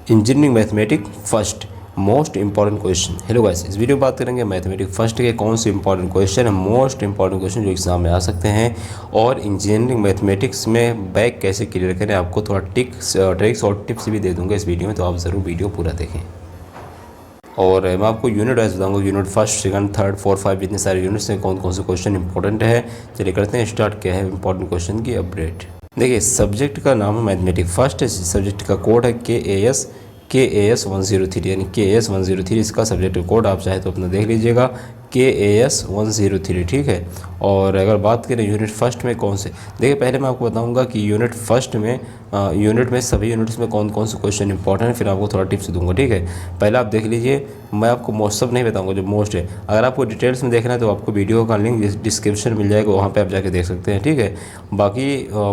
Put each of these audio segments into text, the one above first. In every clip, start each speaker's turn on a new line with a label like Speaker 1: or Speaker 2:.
Speaker 1: Engineering mathematics first most important question. Hello guys, इस video में बात करेंगे मैथमेटिक्स फर्स्ट के कौन से इंपॉर्टेंट क्वेश्चन है, मोस्ट इंपॉर्टेंट क्वेश्चन जो एग्जाम में आ सकते हैं, और इंजीनियरिंग मैथमेटिक्स में बैक कैसे क्लियर करें। आपको थोड़ा ट्रिक्स और टिप्स भी दे दूंगा इस वीडियो में, तो आप ज़रूर वीडियो पूरा देखें। और मैं आपको यूनिट वाइज बताऊंगा, unit first, second, third, four, five जितने सारे यूनिट्स हैं कौन कौन से क्वेश्चन इंपॉर्टेंट है। चलिए करते हैं स्टार्ट। क्या है इंपॉर्टेंट क्वेश्चन की अपडेट। देखिए, सब्जेक्ट का नाम है मैथमेटिक्स फर्स्ट, सब्जेक्ट का कोड है KAS 103, यानी KAS 103 इसका सब्जेक्ट कोड। आप चाहे तो अपना देख लीजिएगा, KAS 103, ठीक है। और अगर बात करें यूनिट फर्स्ट में कौन से, देखिए पहले मैं आपको बताऊंगा कि यूनिट फर्स्ट में सभी यूनिट्स में कौन कौन से क्वेश्चन इंपॉर्टेंट है, फिर आपको थोड़ा टिप्स दूंगा, ठीक है। पहले आप देख लीजिए, मैं आपको मोस्ट सब नहीं बताऊंगा, जो मोस्ट है। अगर आपको डिटेल्स में देखना है तो आपको वीडियो का लिंक डिस्क्रिप्शन मिल जाएगा, वहाँ पे आप जाके देख सकते हैं, ठीक है। बाकी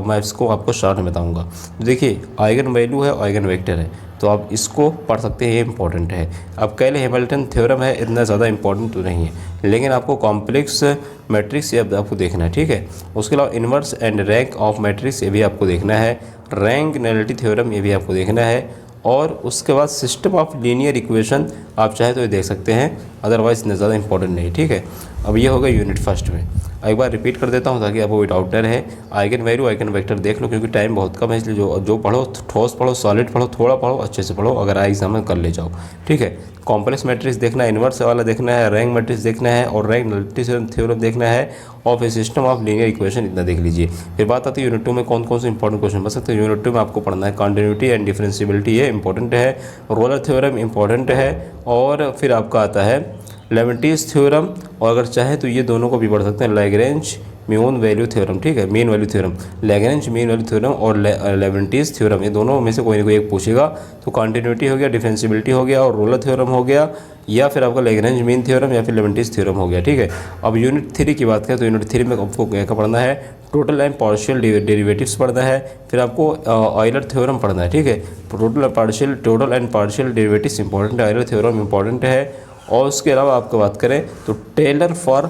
Speaker 1: मैं इसको आपको शॉर्ट में बताऊँगा। देखिए, आइगन वैल्यू है, आइगन वेक्टर है, तो आप इसको पढ़ सकते हैं, ये इंपॉर्टेंट है। अब कैले हैमिल्टन थ्योरम है, इतना ज़्यादा इंपॉर्टेंट तो नहीं है, लेकिन आपको कॉम्प्लेक्स मैट्रिक्स ये आपको देखना है, ठीक है। उसके अलावा inverse and rank of matrix ये भी आपको देखना है, रैंक नलिटी थ्योरम ये भी आपको देखना है, और उसके बाद सिस्टम ऑफ लीनियर इक्वेशन आप चाहे तो ये देख सकते हैं, अदरवाइज इतना ज़्यादा इंपॉर्टेंट नहीं, ठीक है। अब ये होगा यूनिट फर्स्ट में। एक बार रिपीट कर देता हूँ ताकि आपको कोई डाउट न रहे। आइगन वैल्यू, आइगन वेक्टर देख लो, क्योंकि टाइम बहुत कम है, इसलिए जो पढ़ो ठोस पढ़ो, सॉलिड पढ़ो, थोड़ा पढ़ो, अच्छे से पढ़ो, अगर आए एग्जाम में कर ले जाओ, ठीक है। कॉम्प्लेक्स मैट्रिक्स देखना है, इन्वर्स वाला देखना है, रैंक मैट्रिक्स देखना है, और रैंक नलिटी थ्योरम देखना है, और फिर सिस्टम ऑफ लीनियर इक्वेशन इतना देख लीजिए। फिर बात आती है यूनिट 2 में कौन कौन से इंपॉर्टेंट क्वेश्चन बन सकते हैं। यूनिट 2 में आपको पढ़ना है कॉन्टिन्यूटी एंड डिफरेंशिएबिलिटी, ये इंपॉर्टेंट है, रोलर थ्योरम इंपॉर्टेंट है, और फिर आपका आता है लेवेंटीज थ्योरम, और अगर चाहे तो ये दोनों को भी पढ़ सकते हैं, लैग्रेंज मीन वैल्यू थ्योरम, ठीक है, mean value theorem, Lagrange mean value theorem और लेवेंटीज थ्योरम, ये दोनों में से कोई ना कोई एक पूछेगा। तो कॉन्टिन्यूटी हो गया, डिफरेंशिएबिलिटी हो गया, और रोलर थ्योरम हो गया, या फिर आपका लैग्रेंज मीन थ्योरम, या फिर लेवेंटीज थ्योरम हो गया, ठीक है। अब यूनिट 3 की बात करें तो यूनिट 3 में आपको क्या पढ़ना है, टोटल एंड पार्शियल डेरिवेटिव्स पढ़ना है, फिर आपको ऑयलर थ्योरम पढ़ना है, ठीक है। Total and partial derivatives important है, ऑयलर थ्योरम इंपॉर्टेंट है, और उसके अलावा आपको बात करें तो टेलर फॉर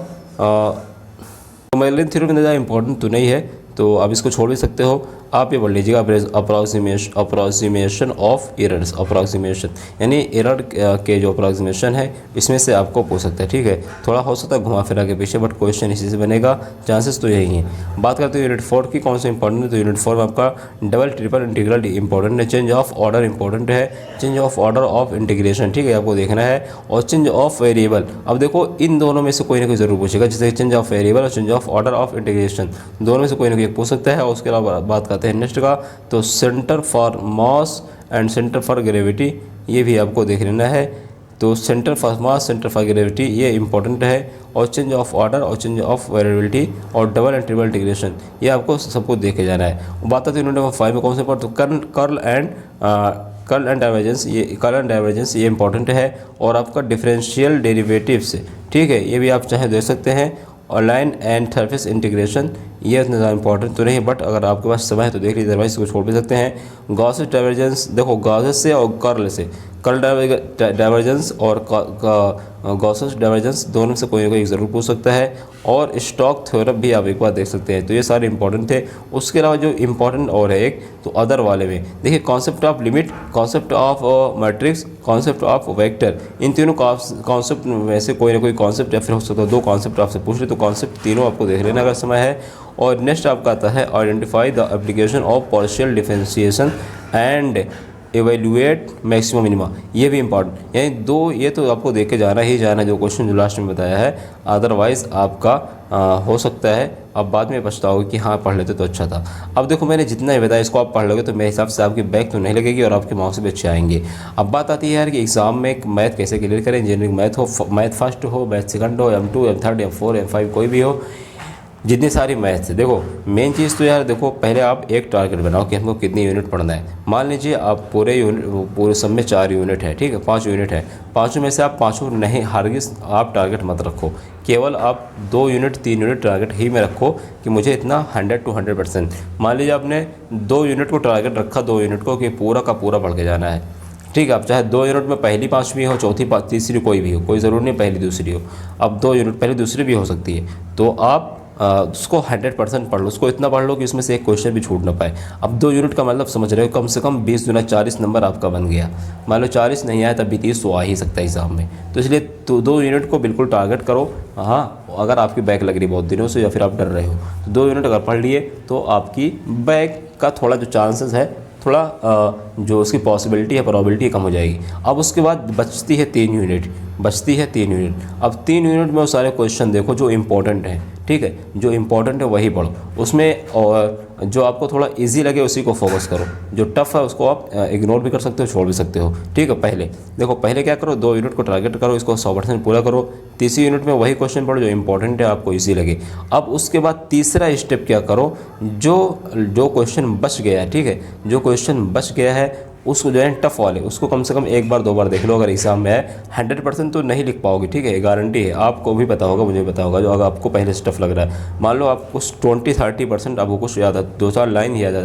Speaker 1: मेलिन थ्योरम ज़्यादा इंपॉर्टेंट तो नहीं है, तो आप इसको छोड़ भी सकते हो। आप ये पढ़ लीजिएगा अप्रॉक्सीमेशन ऑफ एरर्स, अप्रॉक्सीमेशन यानी एरर के जो अप्रॉक्सीमेशन है इसमें से आपको पूछ सकता है, ठीक है। थोड़ा हो सकता है घुमा फिरा के पीछे, बट क्वेश्चन इसी से बनेगा, चांसेस तो यही हैं। बात करते हैं यूनिट 4 की, कौन सा इंपॉर्टेंट है, तो यूनिट 4 में आपका डबल ट्रिपल इंटीग्रल इंपॉर्टेंट है, चेंज ऑफ ऑर्डर इंपॉर्टेंट है, change of order of integration, ठीक है, आपको देखना है, और चेंज ऑफ वेरिएबल। अब देखो, इन दोनों में से कोई ना कोई जरूर पूछेगा, जैसे चेंज ऑफ वेरिएबल और change of order of integration, दोनों में से कोई ना कोई पूछ सकता है। और उसके अलावा बात करते हैं नेक्स्ट का, तो centre for mass and centre for gravity, ये भी आपको देख लेना है। तो centre for mass, centre for gravity ये इंपॉर्टेंट है, और चेंज ऑफ ऑर्डर और चेंज ऑफ वेरिएबिलिटी और डबल एंड ट्रिपल इंटीग्रेशन, ये आपको सबको देखे जाना है। बात आती है यूनिट नंबर 5 में कौन से पर, तो कर्ल एंड डाइवर्जेंस ये इंपॉर्टेंट है, और आपका डिफरेंशियल डेरिवेटिव्स, ठीक है, ये भी आप चाहे देख सकते हैं, और लाइन एंड सरफेस इंटीग्रेशन ये उतना ज़्यादा इंपॉर्टेंट तो नहीं है, बट अगर आपके पास समय है तो देख लीजिए, अदरवाइज इसको छोड़ भी सकते हैं। गॉसेस डाइवर्जेंस, देखो गॉसेस से और कर्ल डाइवर्जेंस और गॉसेस डाइवर्जेंस दोनों से कोई ना कोई ज़रूर पूछ सकता है, और स्टोक्स थ्योरम भी आप एक बार देख सकते हैं। तो ये सारे इंपॉर्टेंट थे। उसके अलावा जो इंपॉर्टेंट और है एक, तो अदर वाले में देखिए, concept of limit, concept of matrix, concept of vector, इन तीनों कॉन्सेप्ट में से कोई ना कोई कॉन्सेप्ट, या फिर हो सकता है 2 कॉन्सेप्ट आपसे पूछ ले, तो कॉन्सेप्ट तीनों आपको देख लेना अगर समय है। और नेक्स्ट आपका आता है identify the application of partial differentiation and evaluate maximum minima, ये भी इंपॉर्टेंट, यानी 2 ये तो आपको देख के जाना ही जाना, जो क्वेश्चन जो लास्ट में बताया है, अदरवाइज़ आपका हो सकता है अब बाद में पछताओगे कि हाँ पढ़ लेते तो अच्छा था। अब देखो, मैंने जितना ही बताया इसको आप पढ़ लोगे तो मेरे हिसाब से आपकी बैक तो नहीं लगेगी, और आपके मार्क्स भी अच्छे आएंगे। अब बात आती है यार कि एग्जाम में मैथ कैसे क्लियर करें। इंजीनियरिंग मैथ हो, मैथ फर्स्ट हो, मैथ सेकंड हो, M2 M3 M4 M5 कोई भी हो, जितनी सारी मैथ्स है, देखो मेन चीज़ तो यार देखो, पहले आप एक टारगेट बनाओ कि हमको कितनी यूनिट पढ़ना है। मान लीजिए आप पूरे सब में 4 यूनिट है, ठीक है, 5 यूनिट है, 5 में से आप 5 नहीं, हरगिज़ आप टारगेट मत रखो, केवल आप 2 यूनिट 3 यूनिट टारगेट ही में रखो कि मुझे इतना 100 to 100%। मान लीजिए आपने 2 यूनिट को टारगेट रखा, 2 यूनिट को कि पूरा का पूरा पढ़ के जाना है, ठीक है। आप चाहे 2 यूनिट में पहली 5वीं हो, चौथी तीसरी कोई भी हो, कोई ज़रूरी नहीं पहली दूसरी हो, अब 2 यूनिट पहली दूसरी भी हो सकती है, तो आप उसको 100% पढ़ लो, उसको इतना पढ़ लो कि उसमें से एक क्वेश्चन भी छूट ना पाए। अब 2 यूनिट का मतलब समझ रहे हो, कम से कम 20 दूना 40 नंबर आपका बन गया। मान लो 40 नहीं आया तब भी 30 तो आ ही सकता है एग्ज़ाम में। तो इसलिए तो 2 यूनिट को बिल्कुल टारगेट करो। हाँ, अगर आपकी बैक लग रही बहुत दिनों से या फिर आप डर रहे हो तो 2 यूनिट अगर पढ़ लिए तो आपकी बैक का थोड़ा जो चांसेस है, थोड़ा जो उसकी पॉसिबिलिटी है, प्रोबेबिलिटी कम हो जाएगी। अब उसके बाद बचती है 3 यूनिट, बचती है 3 यूनिट। अब 3 यूनिट में वो सारे क्वेश्चन देखो जो इम्पोर्टेंट हैं, ठीक है, जो इम्पोर्टेंट है वही पढ़ो उसमें, और जो आपको थोड़ा इजी लगे उसी को फोकस करो। जो टफ़ है उसको आप इग्नोर भी कर सकते हो, छोड़ भी सकते हो, ठीक है। पहले देखो, पहले क्या करो, 2 यूनिट को टारगेट करो, इसको 100% पूरा करो। तीसरी यूनिट में वही क्वेश्चन पढ़ो जो इंपॉर्टेंट है, आपको इजी लगे। अब उसके बाद तीसरा स्टेप क्या करो, जो क्वेश्चन बच गया है, ठीक है, जो क्वेश्चन बच गया है उसको जो है टफ़ वाले, उसको कम से कम 1 बार 2 बार देख लो। अगर एग्जाम में है 100% तो नहीं लिख पाओगे, ठीक है, गारंटी है। आपको भी पता होगा, मुझे पता होगा, जो अगर आपको पहले से टफ लग रहा है, मान लो आपको 20-30% आपको कुछ याद है, 2-4 लाइन याद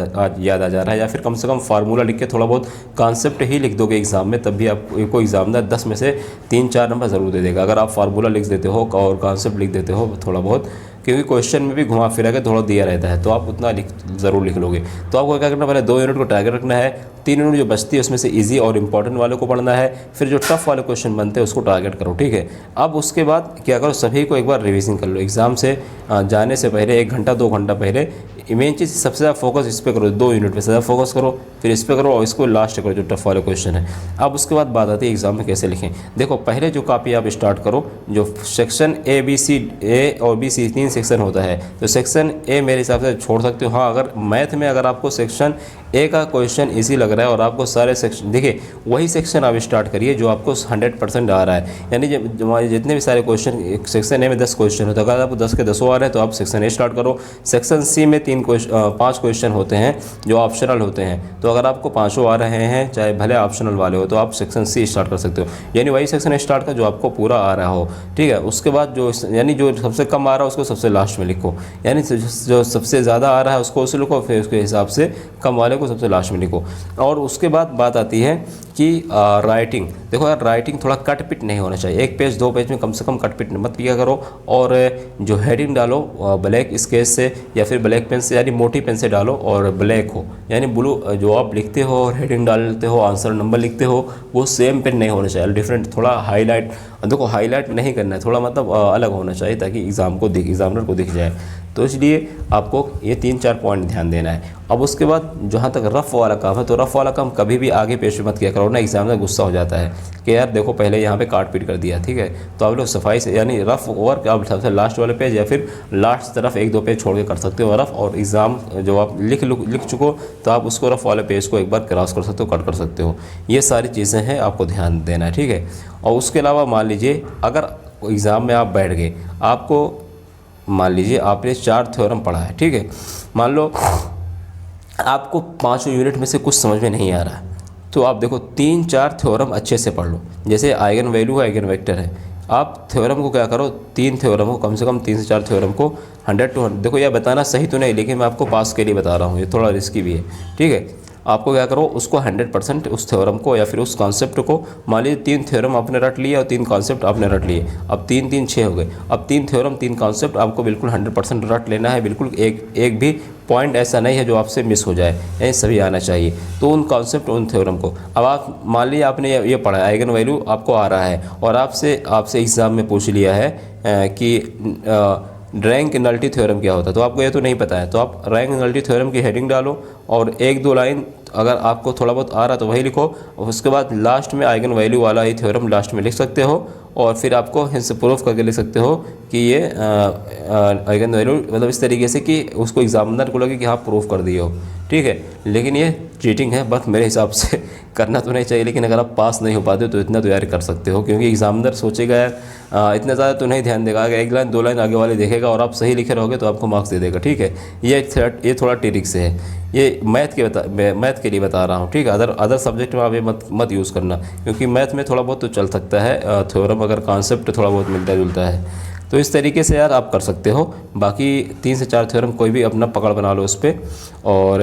Speaker 1: आ जा रहा है, या फिर कम से कम फार्मूला लिख के थोड़ा बहुत कॉन्सेप्ट ही लिख दोगे एग्जाम में, तब भी आपको एग्जामिनर 10 में से 3-4 नंबर ज़रूर दे देगा। अगर आप फार्मूला लिख देते हो और कॉन्सेप्ट लिख देते हो थोड़ा बहुत, क्योंकि क्वेश्चन में भी घुमा फिरा के थोड़ा दिया रहता है, तो आप उतना ज़रूर लिख लोगे। तो आपको क्या करना, पहले 2 यूनिट को टारगेट रखना है, 3 यूनिट जो बचती है उसमें से इजी और इंपॉर्टेंट वाले को पढ़ना है, फिर जो टफ वाले क्वेश्चन बनते हैं उसको टारगेट करो, ठीक है। अब उसके बाद क्या करो, सभी को एक बार रिवीजन कर लो। एग्ज़ाम से जाने से पहले 1 घंटा 2 घंटा पहले मेन चीज़ सबसे ज़्यादा फोकस इस पर करो, 2 यूनिट पे ज़्यादा फोकस करो, फिर इस पर करो और इसको लास्ट करो जो टफ वाले क्वेश्चन है। अब उसके बाद बात आती है एग्ज़ाम में कैसे लिखें। देखो, पहले जो कॉपी आप स्टार्ट करो, जो सेक्शन ए और बी सी 3 सेक्शन होता है, तो सेक्शन ए मेरे हिसाब से छोड़ सकते हो। हाँ, अगर मैथ में अगर आपको सेक्शन ए का क्वेश्चन इजी लग रहा है और आपको सारे सेक्शन, देखिए वही सेक्शन आप स्टार्ट करिए जो आपको 100% आ रहा है। यानी हमारे जितने भी सारे क्वेश्चन, सेक्शन ए में 10 क्वेश्चन होता है, अगर आपको 10 के 10 आ रहे हैं तो आप सेक्शन ए स्टार्ट करो। सेक्शन सी में 5 क्वेश्चन होते हैं जो ऑप्शनल होते हैं, तो अगर आपको 5 आ रहे हैं, चाहे भले ऑप्शनल वाले हो, तो आप सेक्शन सी स्टार्ट कर सकते हो। यानी वही सेक्शन स्टार्ट कर जो आपको पूरा आ रहा हो, ठीक है। उसके बाद जो सबसे कम आ रहा है उसको सबसे लास्ट में लिखो, यानी जो सबसे ज़्यादा आ रहा है उसको उसे लिखो, फिर उसके हिसाब से कम वाले को सबसे लास्ट में लिखो। और उसके बाद बात आती है कि राइटिंग। देखो यार, राइटिंग थोड़ा कट पिट नहीं होना चाहिए, 1 पेज 2 पेज में कम से कम कट पिट मत किया करो। और जो हेडिंग डालो ब्लैक स्केच से या फिर ब्लैक पेन से, यानी मोटी पेन से डालो, और ब्लैक हो, यानी ब्लू जो आप लिखते हो और हेडिंग डालते हो, आंसर नंबर लिखते हो, वो सेम पेन नहीं होना चाहिए, डिफरेंट, थोड़ा हाईलाइट। देखो, हाईलाइट नहीं करना है, थोड़ा मतलब अलग होना चाहिए ताकि एग्जामिनर को दिख जाए। तो इसलिए आपको ये 3-4 पॉइंट ध्यान देना है। अब उसके बाद जहाँ तक रफ़ वाला काम है, तो रफ़ वाला काम कभी भी आगे पेश मत किया करो ना, एग्जामिनर गुस्सा हो जाता है कि यार देखो पहले यहाँ पे काट पीट कर दिया, ठीक है। तो आप लोग सफाई से, यानी रफ़ वर्क आप सबसे लास्ट वाले पेज या फिर लास्ट तरफ 1-2 पेज छोड़ के कर सकते हो रफ़। और एग्ज़ाम जो आप लिख चुको तो आप उसको रफ़ वाले पेज को एक बार क्रॉस कर सकते हो, कट कर सकते हो। ये सारी चीज़ें हैं, आपको ध्यान देना है, ठीक है। और उसके अलावा मान लीजिए अगर एग्ज़ाम में आप बैठ गए, आपको मान लीजिए आपने 4 थ्योरम पढ़ा है, ठीक है। मान लो आपको 5 यूनिट में से कुछ समझ में नहीं आ रहा है, तो आप देखो 3-4 थ्योरम अच्छे से पढ़ लो। जैसे आइगन वैल्यू है, आइगन वेक्टर है, आप थ्योरम को क्या करो, 3 थ्योरम को, कम से कम 3 से 4 थ्योरम को 100 to 100, देखो यह बताना सही तो नहीं, लेकिन मैं आपको पास के लिए बता रहा हूँ, ये थोड़ा रिस्की भी है, ठीक है। आपको क्या करो, उसको 100% उस थ्योरम को या फिर उस कॉन्सेप्ट को, मान लीजिए 3 थ्योरम आपने रट लिया और 3 कॉन्सेप्ट आपने रट लिए, अब 3-3 6 हो गए। अब 3 थ्योरम 3 कॉन्सेप्ट आपको बिल्कुल 100% रट लेना है, बिल्कुल एक भी पॉइंट ऐसा नहीं है जो आपसे मिस हो जाए, यानी सभी आना चाहिए। तो उन कॉन्सेप्ट, उन थ्योरम को, अब आप मान लीजिए आपने ये पढ़ा है, आइगन वैल्यू आपको आ रहा है, और आपसे एग्ज़ाम में पूछ लिया है कि रैंक नल्टी थ्योरम क्या होता है, तो आपको ये तो नहीं पता है, तो आप रैंक नल्टी थ्योरम की हेडिंग डालो और 1-2 लाइन अगर आपको थोड़ा बहुत आ रहा तो वही लिखो। और उसके बाद लास्ट में आइगन वैल्यू वाला ही थ्योरम लास्ट में लिख सकते हो, और फिर आपको हिंस प्रूफ करके लिख सकते हो कि ये आइगन वैल्यू, मतलब इस तरीके से कि उसको एग्जामिनर को लगे कि हाँ प्रूफ कर दिए हो, ठीक है। लेकिन ये चीटिंग है, बस मेरे हिसाब से करना तो नहीं चाहिए, लेकिन अगर आप पास नहीं हो पाते हो तो इतना तो यार कर सकते हो, क्योंकि एग्जामिनर सोचेगा यार इतना ज़्यादा तो नहीं ध्यान देगा, अगर 1 लाइन 2 लाइन आगे वाले देखेगा और आप सही लिखे रहोगे तो आपको मार्क्स दे देगा, ठीक है। ये थोड़ा ट्रिक्स है, ये मैथ के लिए बता रहा हूँ, ठीक है। अदर सब्जेक्ट में आप ये मत यूज़ करना, क्योंकि मैथ में थोड़ा बहुत तो चल सकता है थ्योरम, अगर कॉन्सेप्ट थोड़ा बहुत मिलता जुलता है, तो इस तरीके से यार आप कर सकते हो। बाकी 3 से 4 थ्योरम कोई भी अपना पकड़ बना लो उस पर। और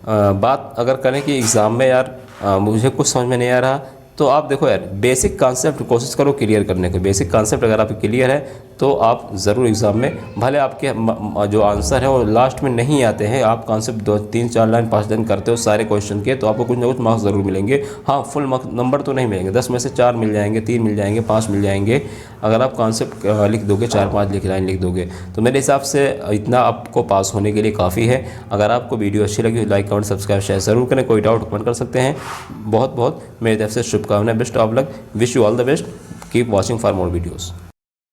Speaker 1: बात अगर करें कि एग्ज़ाम में यार मुझे कुछ समझ में नहीं आ रहा, तो आप देखो यार बेसिक कॉन्सेप्ट कोशिश करो क्लियर करने के। बेसिक कॉन्सेप्ट अगर आप क्लियर है तो आप ज़रूर एग्ज़ाम में, भले आपके जो आंसर है वो लास्ट में नहीं आते हैं, आप कॉन्सेप्ट 2 3 4 लाइन 5 लाइन करते हो सारे क्वेश्चन के, तो आपको कुछ ना कुछ मार्क्स ज़रूर मिलेंगे। हाँ, फुल मार्क्स नंबर तो नहीं मिलेंगे, 10 में से 4 मिल जाएंगे, 3 मिल जाएंगे, 5 मिल जाएंगे अगर आप कॉन्सेप्ट लिख दोगे, 4-5 लाइन लिख दोगे। तो मेरे हिसाब से इतना आपको पास होने के लिए काफ़ी है। अगर आपको वीडियो अच्छी लगी तो लाइक, कमेंट, सब्सक्राइब, शेयर ज़रूर करें। कोई डाउट कमेंट कर सकते हैं। बहुत बहुत मेरी तरफ से शुभकामनाएं, best of luck, wish you all the best, keep watching for more videos.